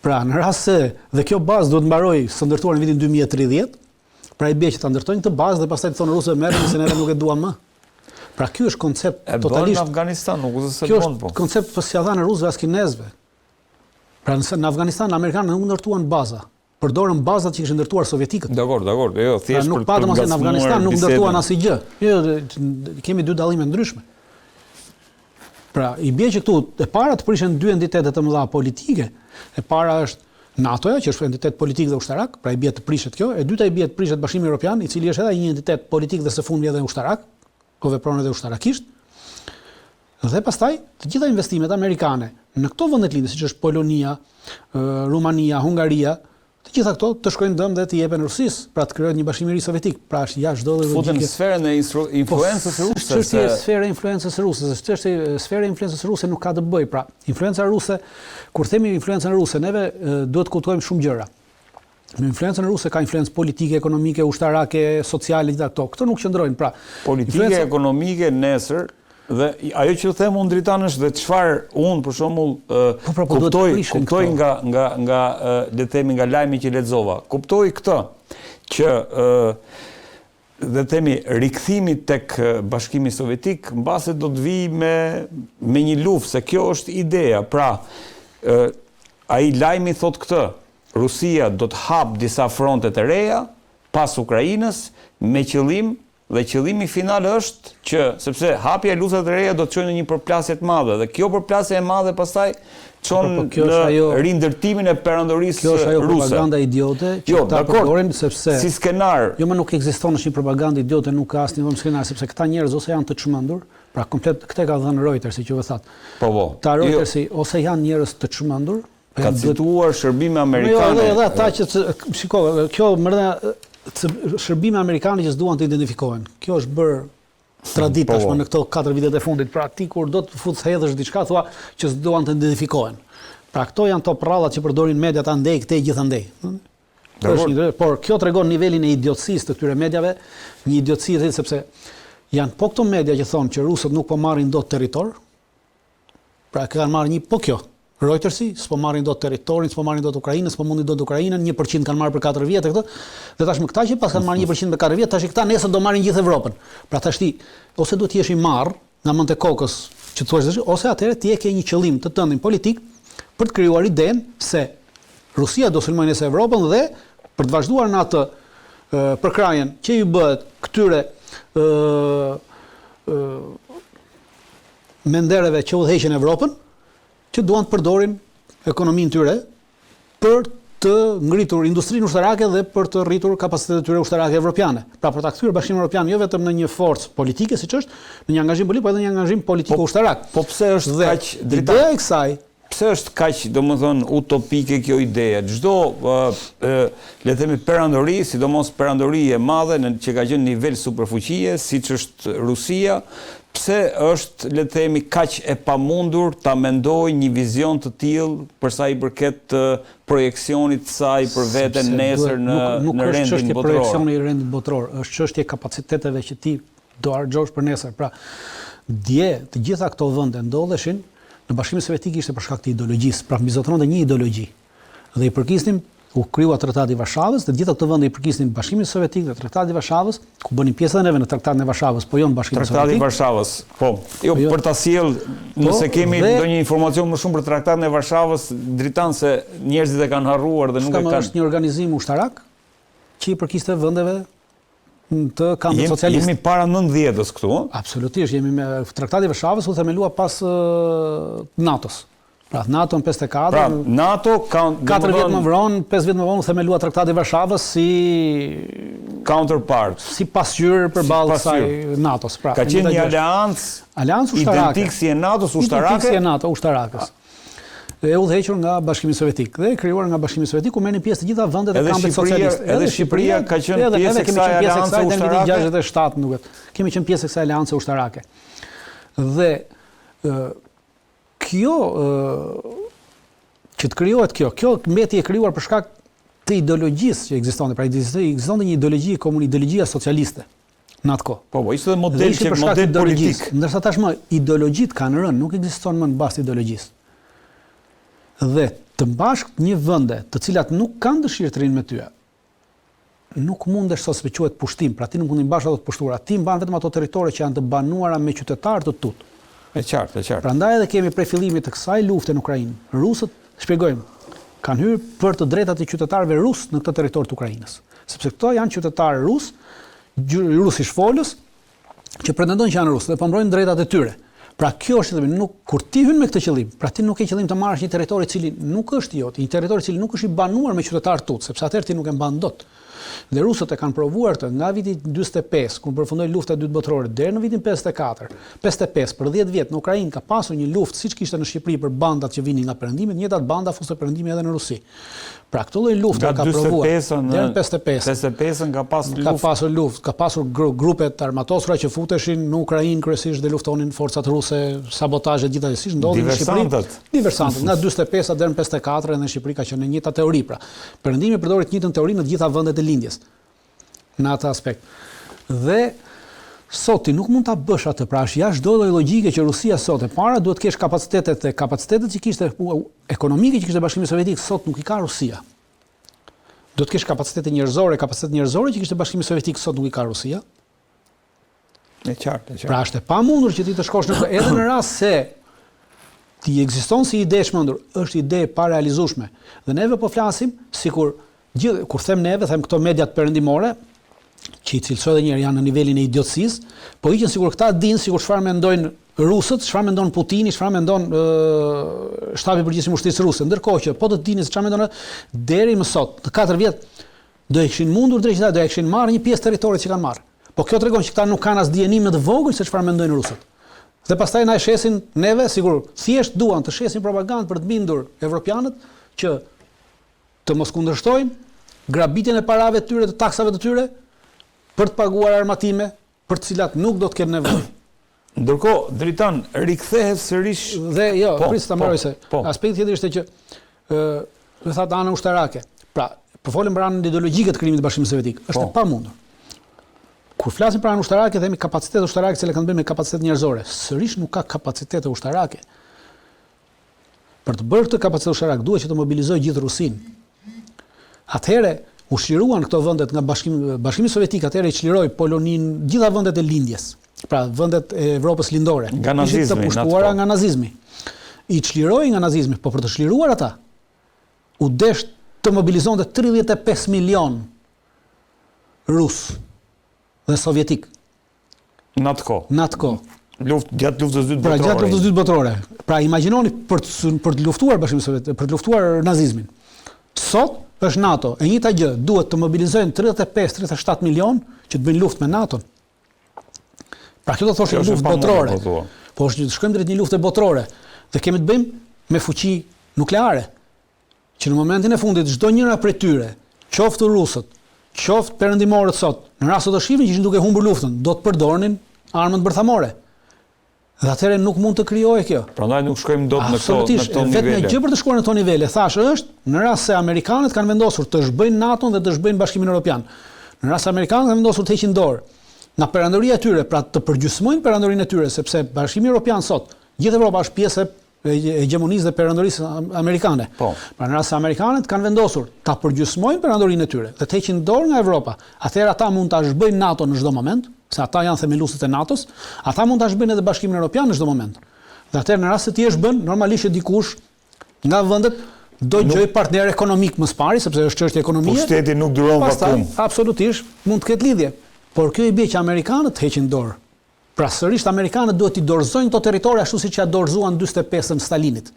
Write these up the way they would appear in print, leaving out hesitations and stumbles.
Pra, në rast se dhe kjo bazë duhet mbaroj së ndërtuar në vitin 2030, pra i bie që ta ndërtojnë këtë bazë dhe pastaj të thonë rusëve merrni se neve nuk e duam më. Pra ky është koncept totalisht. Në Afganistan nuk se kjo është koncept pse ja dhanë rusëve as kinezëve. Pra në Afganistan amerikanët nuk ndërtuan baza. Përdorën bazat që kishin ndërtuar sovjetikët. Dakor, jo, thjesht nuk patëm se në Afganistan nuk ndërtuan asgjë. Jo, kemi dy dallime ndryshme. Pra, i bie që këtu e para të prishen dy entitete të mëdha politike. E para është NATO-ja, që është entitet politik dhe ushtarak, pra i bie të prishet kjo. E dyta i bie të prishet Bashkimi Evropian, i cili është edhe një entitet politik dhe së fundmi edhe ushtarak, ku vepron edhe ushtarakisht. Dhe pastaj të gjitha investimet amerikane në këto vende të lindë, siç është Polonia, Rumania, Hungaria, të gjitha këto të shkojnë dëm dhe të jepen Rusisë, pra të krijohet një bashkimëri sovjetik, pra është jashtë çdo lloji futen në sferën e influencës ruse. Çështja e sferës e influencës ruse, çështja e sferës e influencës ruse nuk ka të bëjë, pra influenca ruse, kur themi influencën ruse, neve duhet të kuptojmë shumë gjëra. Në influencën ruse ka influencë politike, ekonomike, ushtarake, sociale, gjitha këto. Këto nuk qëndrojnë, pra. Politike, ekonomike, nesër. Dhe ajo që them unë Dritan është dhe çfarë unë për shembull kuptoj nga le të themi nga lajmi që lexova. Kuptoj këtë që dhe themi rikthimi tek Bashkimi Sovjetik mbase do të vijë me një luftë, se kjo është ideja. Pra, ai lajmi thot këtë: Rusia do të hap disa fronte të reja pas Ukrainës me qëllim. Dhe qëllimi final është që, sepse hapja e luftave të reja do të çojë në një përplasje të madhe, dhe kjo përplasje e madhe pastaj çon në rindërtimin e perandorisë ruse. Kjo është ajo propaganda idiote që ta përdorin sepse si skenar. Jo, më nuk ekziston një propaganda idiote, nuk ka asnjë skenar, sepse këta njerëz ose janë të çmendur, pra komplet këtë ka dhënë Reuters, si që vë thatë. Po. Ta Reutersi ose janë njerëz të çmendur, ka cituar shërbime amerikane. Jo, edhe ata që shikoj, kjo shërbime amerikane që s'duan të identifikohen. Kjo është bërë tradit tashmë në këto 4 vitet e fundit. Pra ti kur do të futë hedhësh diçka thua që s'duan të identifikohen. Pra këto janë to prallat që përdorin mediat andej këtej gjithandej. Por kjo tregon nivelin e idiotësisë të këtyre mediave, një idiotësi sepse janë po këto media që thonë që rusët nuk po marrin dot territor. Pra kanë marrë një po kjo. Reutersi, s'po marrin dot territorin, s'po marrin dot Ukrainën, s'po mundin dot Ukrainën, 1% kanë marrë për 4 vjet e këtë. Dhe tashmë këta që pas kanë marrë 1% për 4 vjet, tash këta nesër do marrin gjithë Evropën. Pra tash ti ose duhet të jesh i marr nga mend e kokës që thua se ose atëherë ti e ke një qëllim të tëndin politik për të krijuar idenë se Rusia do sulmojë nesër Evropën dhe për të vazhduar në atë përkrajen që i bëhet këtyre mendereve që udhëheqin Evropën, që duan të përdorin ekonominë tyre për të ngritur industrinë ushtarake dhe për të rritur kapacitetet tyre ushtarake evropiane. Pra për ta kthyer Bashkimin Evropian jo vetëm në një forcë politike siç është, në një angazhim politik, por edhe në një angazhim politiko-ushtarak. Po pse është kaq ideja e kësaj? Pse është kaq, domethënë, utopike kjo ide? Çdo le të themi perandori, sidomos perandori e madhe që ka qenë nivel superfuqie, siç është Rusia, pse është, le të themi, kaq e pamundur ta mendojë një vizion të tillë për sa i përket projeksionit të saj për veten nesër në rendin botror? Nuk është çështje projeksioni i rendit botror, është çështje kapaciteteve që ti do harxhosh për nesër. Pra, dje të gjitha këto vende ndodheshin në Bashkimin Sovjetik ishte për shkak të ideologjisë, pra mbizotronte një ideologji. Dhe i përkisnin u krijua Tratati i Varshavës, dhe gjitha këto vende i përkisnin Bashkimit Sovjetik dhe Tratati i Varshavës, ku bënin pjesë edhe neve në Tratatin e Varshavës, po jo në Bashkimin Sovjetik. Tratati i Varshavës, po. Jo për ta sjell, nëse kemi ndonjë informacion më shumë për Tratatin e Varshavës, Dritan se njerëzit e kanë harruar dhe nuk e kanë. Është një organizim ushtarak që i përkiste vendeve të kampit socialist. Jemi para 90-s këtu, ëh? Absolutisht, jemi me Tratati i Varshavës u themelua pas NATO-s. Pra, NATO në 54, pra, NATO 4 vjet më vonë, 5 vjet më vonë u themelua Tratati i Varshavës si counterpart, si pasqyrë përballë kësaj NATO-s. Pra, ka qenë një aleancë ushtarake. Identik si e NATO-s ushtarake. Identik si e NATO ushtarakës. E udhëhequr nga Bashkimi Sovjetik dhe krijuar nga Bashkimi Sovjetik ku merrnin pjesë të gjitha vendet e kampit socialist. Edhe Shqipëria ka qenë pjesë e kësaj aleance ushtarake. Në 67 duket. Kemi qenë pjesë e kësaj aleance ushtarake. Dhe kjo që të krijohet kjo mbeti e krijuar për shkak të ideologjisë që ekzistonte. Pra ekzistonte një ideologjia socialiste në atë kohë. Po, ishte edhe model politik. Ndërsa tashmë ideologjitë kanë rënë, nuk ekziston më në bazë të ideologjisë. Dhe të mbash një vende të cilat nuk kanë dëshirë të rinë me tyja, nuk mundesh sot se quhet pushtim, pra ti nuk mund të mbash ato të pushtuara, ti mban vetëm ato territore që janë të banuara me qytetarë të tut. E qartë. Prandaj edhe kemi prej fillimit të kësaj lufte në Ukrainë. Rusët, shpjegojmë, kanë hyrë për të drejtat e qytetarëve rusë në këtë territor të Ukrainës. Sepse këto janë qytetarë rusish folës, që pretendojnë që janë rusë dhe po mbrojnë drejtat e tyre. Pra kjo është qëllimi, kur ti hyn me këtë qëllim, pra ti nuk ke qëllim të marrësh një territor i cili nuk është jot, një territor i cili nuk është i banuar me qytetarë tut, sepse atëherë ti nuk e mban dot. Dhe rusët e kanë provuar të nga viti 45, kur përfundoi lufta e dytë botërore, deri në vitin 55, për 10 vjet në Ukrainë ka pasur një luftë siç kishte në Shqipëri për bandat që vinin nga perëndimi, të njëjtat banda fuste perëndimi edhe në Rusi. Pra këtë lloj lufte ka provuar deri në 55 ka pasur luftë, ka pasur grupe të armatosura që futeshin në Ukrainë kryesisht dhe luftonin forcat ruse, sabotazhe gjithasesi ndodhin në Shqipëri. Diversantët nga 45 deri në 54 në Shqipëri ka qenë njëjta teori pra. Perëndimi përdori të njëjtën teori në të gjitha vendet e lindjes. Në atë aspekt. Dhe sot ti nuk mund ta bësh atë, pra është jashtë çdo lloj logjike që Rusia sot e para duhet të kesh kapacitetet që kishte ekonomike që kishte Bashkimi Sovjetik, sot nuk i ka Rusia. Do të kesh kapacitet njerëzore që kishte Bashkimi Sovjetik, sot nuk i ka Rusia. E qartë. Pra është e pamundur që ti të shkosh në edhe në rast se ti ekziston si ide e shmendur, është ide e parealizueshme. Dhe neve po flasim sikur kur them neve, them këto mediat perëndimore, që i cilësoj edhe njerë janë në nivelin e idiotësisë, po iqen sikur këta dinë sikur çfarë mendojnë rusët, çfarë mendon Putini, çfarë mendon shtabi i përgjithshëm i ushtrisë ruse. Ndërkohë që po të dini se çfarë mendon deri më sot, në 4 vjet, do e kishin mundur drejtë, do e kishin marrë një pjesë territorit që kanë marrë. Po kjo tregon që këta nuk kanë as dijenim të vogël se çfarë mendojnë rusët. Dhe pastaj na e shesin neve, sigur thjesht duan të shesin propagandë për të bindur evropianët që të mos kundërshtojnë grabitjen e parave të tyre, të taksave të tyre, për të paguar armatime, për të cilat nuk do të kenë nevojë. Ndërkohë, Dritan rikthehet sërish dhe pris ta mbaroj se aspekti tjetër ishte që do thotë ana ushtarake. Pra, po folëm për anën ideologjike të krijimit të Bashkimit Sovjetik, është e pamundur. Kur flasim për anën ushtarake, themi kapacitet ushtarake që kanë bërë me kapacitet njerëzore. Sërish nuk ka kapacitete ushtarake. Për të bërë këtë kapacitet ushtarak duhet që të mobilizojë gjithë Rusinë. Atëherë u çliruan këto vendet nga Bashkimi Sovjetik, atëherë i çliroi Poloninë, gjitha vendet e lindjes. Pra vendet e Evropës lindore, nga nazizmi, të pushtuara nga nazizmi. I çliroi nga nazizmi, po për të çliruar ata, u desh të mobilizonte 35 milion rus dhe sovjetik. Në atë kohë. Gjatë luftës së dytë botërore. Pra gjatë luftës së dytë botërore. Pra imagjinoni për të luftuar Bashkimin Sovjetik, për të luftuar nazizmin. Sot është NATO, e njëjta gjë, duhet të mobilizojnë 35-37 milion që të bëjnë luftë me NATO-n. Pra kjo do të thoshë luftë botërore. Po shkojmë drejt një lufte botërore dhe kemi të bëjmë me fuqi nukleare. Që në momentin e fundit çdo njëra prej tyre, qoftë rusët, qoftë perëndimorët sot, në rast se do shihnin që ishin duke humbur luftën, do të përdornin armët bërthamore. Dhe atëherë nuk mund të krijohej kjo. Prandaj nuk shkojmë dot në këto nivele. Vetëm një gjë për të shkuar në këto nivele, thash është në rast se amerikanët kanë vendosur të zhbëjnë NATO-n dhe të zhbëjnë Bashkimin Evropian. Në rast se amerikanët kanë vendosur të heqin dorë nga perandoria e tyre, pra të përgjysmojnë perandorinë e tyre, sepse Bashkimi Evropian sot, gjithë Evropa është pjesë e hegemonisë dhe perandorisë amerikane. Pra në rast se amerikanët kanë vendosur ta përgjysmojnë perandorinë e tyre dhe të heqin dorë nga Evropa, atëherë ata mund ta zhbëjnë NATO në çdo moment. Se ata janë themeluesët e NATO-s, ata mund ta zhbëjnë edhe Bashkimin Evropian në çdo moment. Dhe atëherë në rast se ti e zhbën, normalisht dikush nga vendet do gjej partner ekonomik më së pari, sepse është çështje ekonomie. Po shteti nuk duron vakum. Absolutisht, mund të ketë lidhje. Por kjo i bie që amerikanët heqin dorë. Pra sërish amerikanët duhet i dorëzojnë këto territore ashtu siç ja dorëzuan 45-ën Stalinit.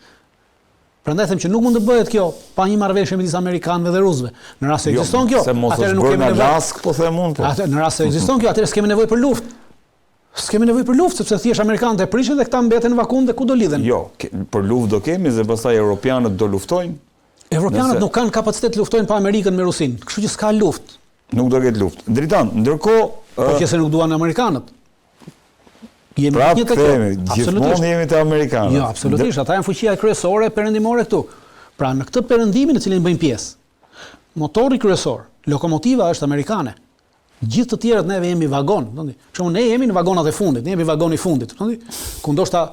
Prandaj them që nuk mund të bëhet kjo pa një marrëveshje midis amerikanëve dhe rusëve. Në rast se ekziston kjo, atëherë nuk kemi nevojë. Po them unë po. Në rast se ekziston kjo, atëherë s'kemi nevojë për luftë. S'kemi nevojë për luftë sepse thjesht amerikanët e prishin dhe këta mbeten në vakum dhe ku do lidhen. Jo, për luftë do kemi dhe pastaj europianët do luftojnë. Europianët nuk kanë kapacitet të luftojnë pa Amerikën me Rusinë, kështu që s'ka luftë. Nuk do ketë luftë. Dritan, ndërkohë, po që se nuk duan amerikanët. Jemi një të kjo. Gjithmonë jemi të amerikanët. Jo, absolutisht, ata janë fuqia kryesore perëndimore këtu. Pra në këtë perëndimin në cilin bëjmë pjesë, motori kryesor, lokomotiva është amerikane. Gjithë të tjerët neve jemi vagon, Shumë ne jemi në vagonat e fundit, ne jemi vagoni i fundit, Ku ndoshta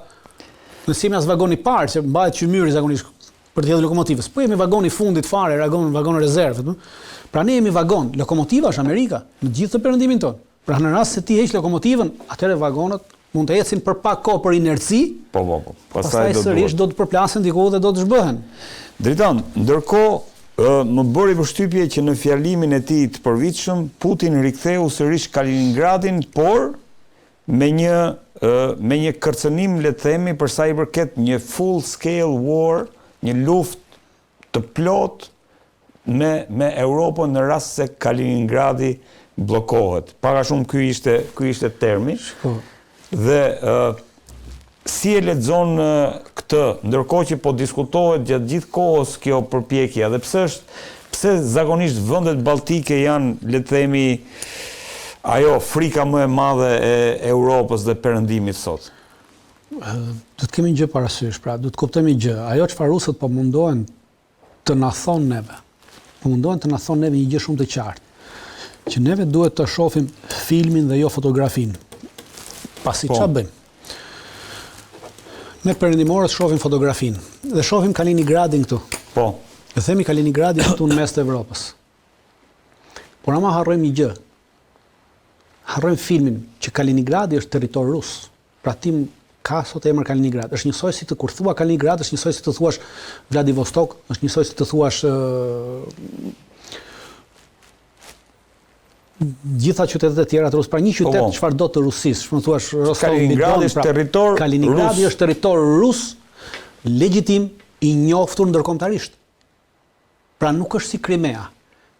nëse jemi as vagoni i parë, që mbahet qymyri zakonisht për të hedhur lokomotivës. Po jemi vagon i fundit fare, vagon rezervë. Pra ne jemi vagon, lokomotiva është Amerika, në gjithë të perëndimin tonë. Pra në rast se ti heq lokomotivën, atëherë vagonët mund të ecin për pak kohë për inerci. Po. Pastaj sërish do të përplasen diku dhe do të zhbëhen. Dritan, ndërkohë më bëri përshtypje që në fjalimin e tij të përvitshëm Putin riktheu sërish Kaliningradin, por me një kërcënim, le të themi, për sa i përket një full scale war, një luftë të plot me Europën në rast se Kaliningradi bllokohet. Para shumë ky ishte termi. Dhe si e lexon këtë, ndërkohë që po diskutohet gjatë gjithë kohës kjo përpjekje, dhe pse zakonisht vendet balltike janë, le të themi, ajo frika më e madhe e Europës dhe perëndimit sot? Do të kemi një gjë parasysh, pra do të kuptojmë një gjë. Ajo çfarë rusët po mundohen të na thonë neve. Po mundohen të na thonë neve një gjë shumë të qartë. Që neve duhet të shohim filmin dhe jo fotografinë. Pasi çfarë bëjmë? Ne perëndimorët shohim fotografinë dhe shohim Kaliningradin këtu. Po. E themi Kaliningradin këtu në mes të Evropës. Por ama harrojmë një gjë. Harrojmë filmin që Kaliningradi është territor rus. Pra tim ka sot emër Kaliningrad. Është njësoj si kur thua Kaliningrad, është njësoj si të thuash Vladivostok, është njësoj si të thuash gjitha qytetet e tjera të Rusë. Pra një qytet çfarë do të Rusisë, më thuash Rostov, Kaliningradi është territor rus. Kaliningradi është territor rus legjitim i njoftur ndërkombëtarisht. Pra nuk është si Krimea.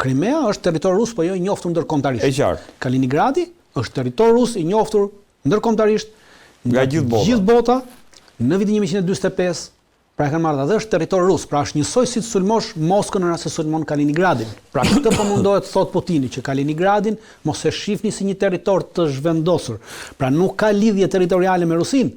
Krimea është territor rus, po jo i njoftur ndërkombëtarisht. E qartë. Kaliningradi është territor rus i njoftur ndërkombëtarisht nga gjithë bota në vitin 1945, pra e kanë marrë dhe është territor rus, pra është njësoj si të sulmosh Moskën në rast se sulmon Kaliningradin. Pra këtë po mundohet thot Putini që Kaliningradin mos e shihni si një territor të zhvendosur. Pra nuk ka lidhje territoriale me Rusinë,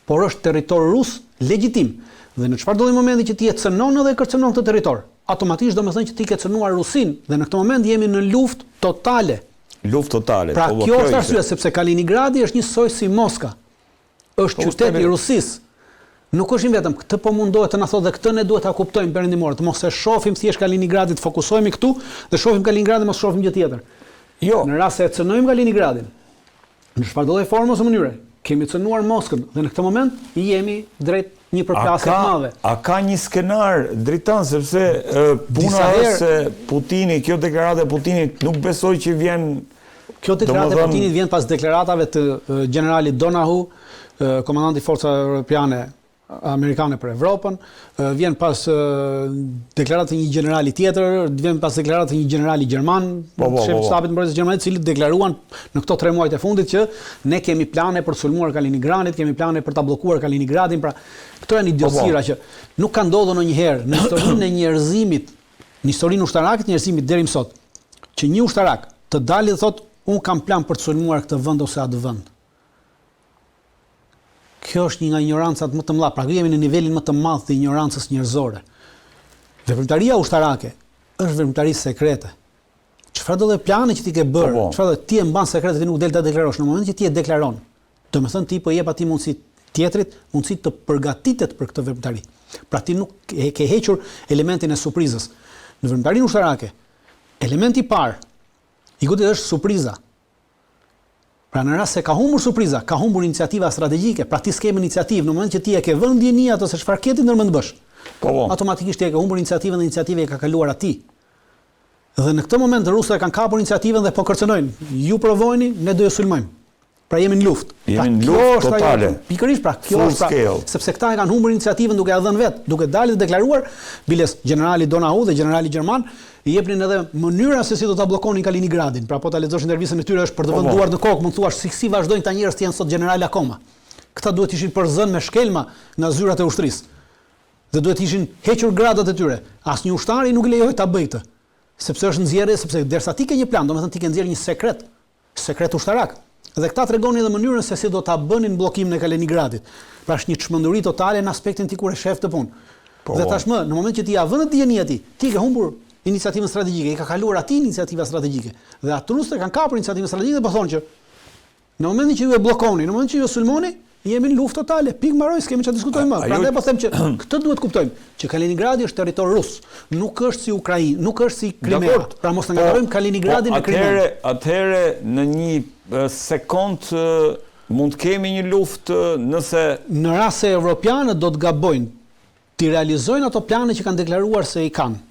por është territor rus legjitim. Dhe në çfarëdo momenti që ti e cënon edhe kërcënon këtë territor, automatikisht domethënë që ti ke cënuar Rusinë dhe në këtë moment jemi në luftë totale. Luftë totale. Pra kjo është arsye sepse Kaliningradi është njësoj si Moska. Është qyteti i Rusisë. Nuk është vetëm këtë po mundohet të na thotë dhe këtë ne duhet ta kuptojmë perëndimorët, mos e shohim thjesht Kaliningradin, të fokusohemi këtu dhe shohim Kaliningradin, mos shohim gjë tjetër. Jo. Në rast se e cënojmë Kaliningradin, në çfarëdo formë ose mënyre, kemi cënuar Moskën dhe në këtë moment jemi drejt një përplasje të madhe. A ka një skenar Dritan, sepse puna është se Putini, kjo deklaratë e Putinit nuk besoj që vjen. Kjo deklaratë e Putinit vjen pas deklaratave të generalit Donahu, komandanti forcave europiane amerikane për Evropën, vjen pas deklaratës një generali tjetër, vjen pas deklaratës një generali gjerman, shefi stabit mbrojtës gjermanit, cilët deklaruan në këto 3 muajt e fundit që ne kemi plane për sulmuar Kaliningradin, kemi plane për ta bllokuar Kaliningradin, pra këto janë idiotësira që nuk kanë ndodhur ndonjëherë në historinë e njerëzimit, në historinë ushtarake të njerëzimit deri më sot, që një ushtarak të dalë dhe thotë unë kam plan për të sulmuar këtë vend ose atë vend. Kjo është një nga ignorancat më të mëdha, pra jemi në nivelin më të madh të ignorancës njerëzore. Veprimtaria ushtarake është veprimtari sekrete. Çfarë do të plane që ti ke bërë, çfarë do ti e mban sekrete ti nuk del ta deklarosh. Në momentin që ti e deklaron, domethënë ti po jep atij mundësi tjetrit, mundësi të përgatitet për këtë veprimtari. Pra ti nuk ke hequr elementin e surprizës. Në veprimtarinë ushtarake, elementi i parë i godit është surpriza. Pra në rast se ka humbur surpriza, ka humbur iniciativa strategjike, pra ti s'ke iniciativë, në moment që ti e ke vënë ndjeni atë se çfarë ke ti ndër mend bësh. Automatikisht ti e ke humbur iniciativën dhe iniciativa e ka kaluar atij. Dhe në këtë moment rusët e kanë kapur iniciativën dhe po kërcënojnë. Ju provojeni, ne do ju sulmojmë. Pra jemi në luftë. Jemi në luftë totale. Pikërisht, pra kjo është sepse këta e kanë humbur iniciativën duke ia dhënë vet, duke dalë dhe deklaruar, biles generali Donahu dhe generali gjerman i jepnin edhe mënyra se si do ta bllokonin Kaliningradin. Pra po ta lexosh intervistën e tyre është për të vënë duar në kokë, mund thuash si vazhdojnë këta njerëz të jenë sot general akoma. Këta duhet ishin përzënë me shkelma nga zyrat e ushtrisë. Dhe duhet ishin hequr gradat e tyre. Asnjë ushtari nuk lejoi ta bëjë këtë. Sepse është nxjerrje, sepse derisa ti ke një plan, domethënë ti ke nxjerrë një sekret ushtarak. Dhe këta tregonin edhe mënyrën se si do ta bënin bllokimin e Kaliningradit. Pra është një çmenduri totale në aspektin ti kur e shef të punë. Dhe tashmë, në moment që ti ja vënë dieni atij, ti ke humbur iniciativën strategjike, i ka kaluar atij iniciativa strategjike. Dhe atë rusët kanë kapur iniciativën strategjike dhe po thonë që në momentin që ju e bllokoni, në momentin që ju e sulmoni, jemi në luftë totale, pikë mbaroj, s'kemi çfarë diskutojmë më. Prandaj po them që këtë duhet kuptojmë, që Kaliningradi është territor rus, nuk është si Ukrainë, nuk është si Krimea. Pra mos na ngarojmë Kaliningradin me Krimean. Atëherë në një sekond mund të kemi një luftë nëse në rast se evropianët do të gabojnë, të realizojnë ato plane që kanë deklaruar se i kanë.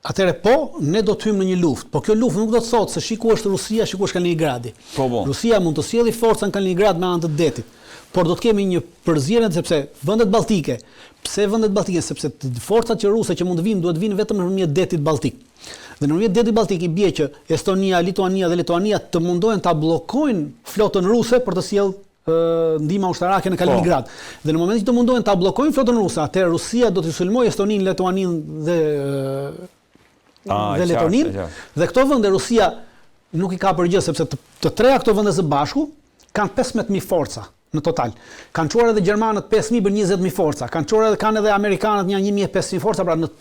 Atëherë po, ne do të hymë në një luftë, po kjo luftë nuk do të thotë se shiku është Rusia, shiku është Kaliningradi. Rusia mund të sjellë forca në Kaliningrad me anë të detit, por do të kemi një përzierje sepse vendet balltike, pse vendet balltike, sepse forcat që ruse që mund të vinë duhet vinë vetëm nëpërmjet detit baltik. Dhe nëpërmjet detit baltik i bie që Estonia, Lituania dhe Lituania të mundohen ta bllokojnë flotën ruse për të sjellë ndihma ushtarake në Kaliningrad. Dhe në momentin që të mundohen ta bllokojnë flotën ruse, atëherë Rusia do të sulmojë Estoninë, Lituaninë dhe Letoninë. Dhe këto vende Rusia nuk i ka për gjë sepse të treja këto vende së bashku kanë 15.000 forca në total. Kanë çuar edhe gjermanët 5.000 për 20.000 forca. Kanë edhe amerikanët një 1.500 forca, pra në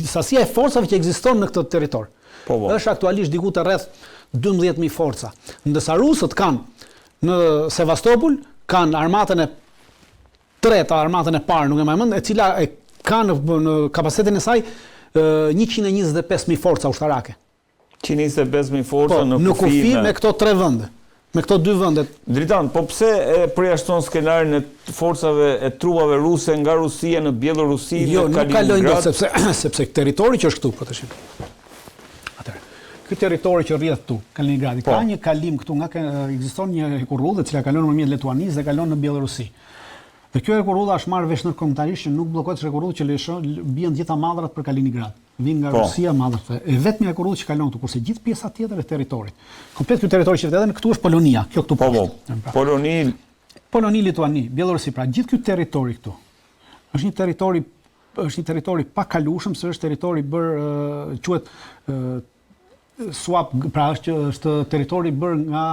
sasia e forcave që ekziston në këtë territor. Është aktualisht diku të rreth 12.000 forca. Ndërsa rusët kanë në Sevastopol kanë armatën e tretë, armatën e parë, nuk e mbaj mend, e cila ka në kapacitetin e saj 125.000 forca ushtarake. 125.000 forca në kufi me këto tre vende. Me këto dy vende. Dritan, po pse e përjashton skenarin e forcave e trupave ruse nga Rusia në Bielorusi, në Kaliningrad? Jo, nuk kalojnë dot sepse territori që është këtu, po tash. Atëherë, ky territori që rrjedh këtu, Kaliningradi, ka një kalim këtu ekziston një hekurrudhë e cila kalon nëpërmjet Letuanisë dhe kalon në Bielorusi. Dhe kjo hekurrudha është marrë vesh ndërkombëtarisht që nuk bllokohet hekurrudha që bien gjitha madhrat për Kaliningrad. Vinë nga Rusia madhrat. E vetmi hekurrudha që kalon këtu, kurse gjithë pjesa tjetër e territorit. Komplet ky territori që vetëm këtu është Polonia, kjo këtu poshtë. Poloni, Lituani, Bielorusi, pra gjithë ky territori këtu. Është një territori pa kalueshëm, se është territori quhet swap, pra është territori bërë nga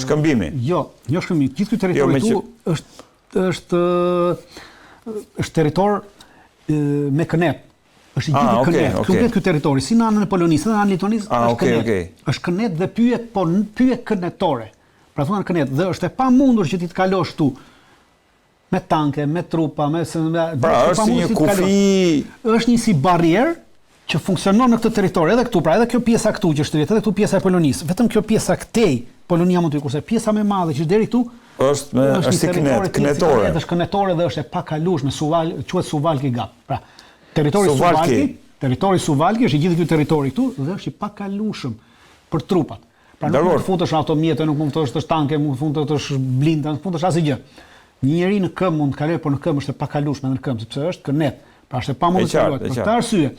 shkëmbimi. Jo shkëmbimi. Gjithë ky territori këtu është territor me kënet. Është gjithë kënet. Komplet ky territori, si në anën e Polonisë, si në anën e Lituanisë, është kënet. Është kënet dhe pyje kënetore. Pra thonë kënet, dhe është e pamundur që ti të kalosh këtu me tanke, me trupa, pra është si një kufi, është një si barrier që funksionon në këtë territor, edhe këtu, pra edhe kjo pjesa këtu që është edhe këtu pjesa e Polonisë. Vetëm kjo pjesa këtej Polonia mund të kurse pjesa më e madhe që është deri këtu është si kënetore. Është kënetore dhe është e pakalueshme, quhet Suwalki Gap. Pra, territori Suwalki është i gjithë ky territori këtu dhe është i pakalueshëm për trupat. Pra nuk mund të futesh automjete, nuk mund të futesh tanke, nuk mund të futesh blinda, nuk mund të futesh asgjë. Një njeri në këmbë mund të kalojë, por në këmbë është e pakalueshme në këmbë, sepse është kënet. Pra është e pamundur të kalojë. Për këtë arsye,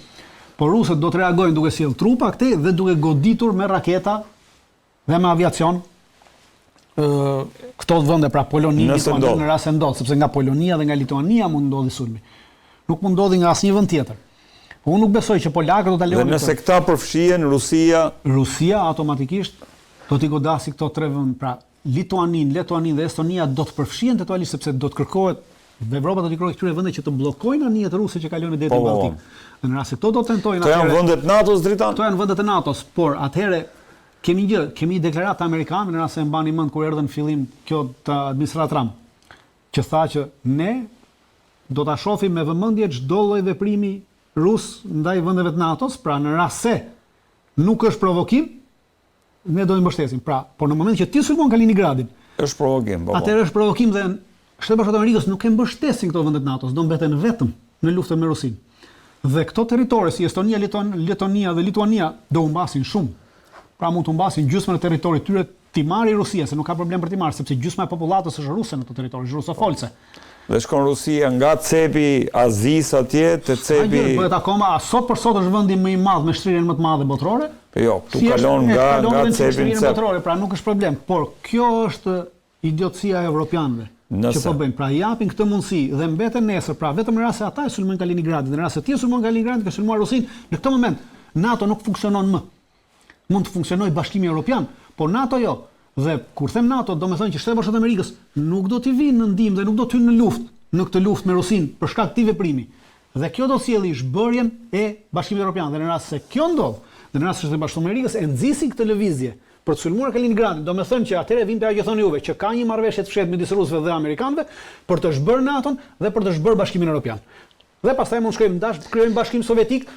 por rusët do të reagojnë duke sjellë trupa këtej dhe duke goditur me raketa dhe me aviacion këto vende, pra Poloni, Lituania, në rast se ndodh, sepse nga Polonia dhe nga Lituania mund ndodhi sulmi. Nuk mund ndodhi nga asnjë vend tjetër. Po unë nuk besoj që polakët do ta lejojnë. Dhe nëse këta përfshihen Rusia automatikisht do t'i godasi këto tre vende, pra Lituanin dhe Estonia do të përfshihen totalisht, sepse do të kërkohet dhe Evropa do t'i kërkojë këtyre vende që të bllokojnë anijet ruse që kalojnë në detin Baltik. Dhe në rast se këto do tentojnë atëherë. Këto janë vendet NATO-s, Dritan? Këto janë vendet e NATO-s, por atëherë kemi një deklaratë amerikane, në rast se mbani mend kur erdhën në fillim kjo të administrat Trump, që tha që ne do ta shohim me vëmendje çdo lloj veprimi rus ndaj vendeve të NATO-s, pra në rast se nuk është provokim, ne do i mbështesim. Pra, por në moment që ti sulmon Kaliningradin, është provokim, po. Atëherë është provokim dhe Shtetet Bashkuara të Amerikës nuk e mbështesin këto vende të NATO-s, do mbeten vetëm në luftën me Rusinë. Dhe këto territore si Estonia, Letonia dhe Lituania do humbasin shumë. Pra mund të humbasin gjysmën e territorit tyre ti marrë Rusia, se nuk ka problem për ti marrë, sepse gjysma e popullatës është ruse në të territori, është rusofolse. Dhe shkon Rusia nga cepi Azis atje te cepi. Bëhet akoma sot për sot është vendi më i madh me shtrirjen më të madhe botërore. Jo, tu kalon nga cepi botërore, pra nuk është problem, por kjo është idiotësia e evropianëve. Që po bëjnë, pra japin këtë mundësi dhe mbeten nesër, pra vetëm në rast se ata e sulmojnë Kaliningradin, në rast se ti e sulmon Kaliningradin, ke sulmuar Rusinë, në këtë moment NATO nuk funksionon më. Mund të funksionojë Bashkimi Evropian, por NATO jo. Dhe kur them NATO, do të thonë që Shtetet Bashkuara të Amerikës nuk do t'i vinë në ndihmë dhe nuk do të hyjnë në këtë luftë me Rusinë për shkak të këtij veprimi. Dhe kjo do sjellë zhbërjen e Bashkimit Evropian. Dhe në rast se kjo ndodh, dhe në rast se Shtetet Bashkuara të Amerikës e nxisin këtë lëvizje për të sulmuar Kaliningradin, do me thënë që atëre vinte ajo që thoni juve, që ka një marrëveshje të fshehtë midis rusëve dhe amerikanëve për të zhbërë NATO-n dhe për të zhbërë Bashkimin Evropian. Dhe pastaj mund shkojmë krijojmë Bashkim Sovjetik,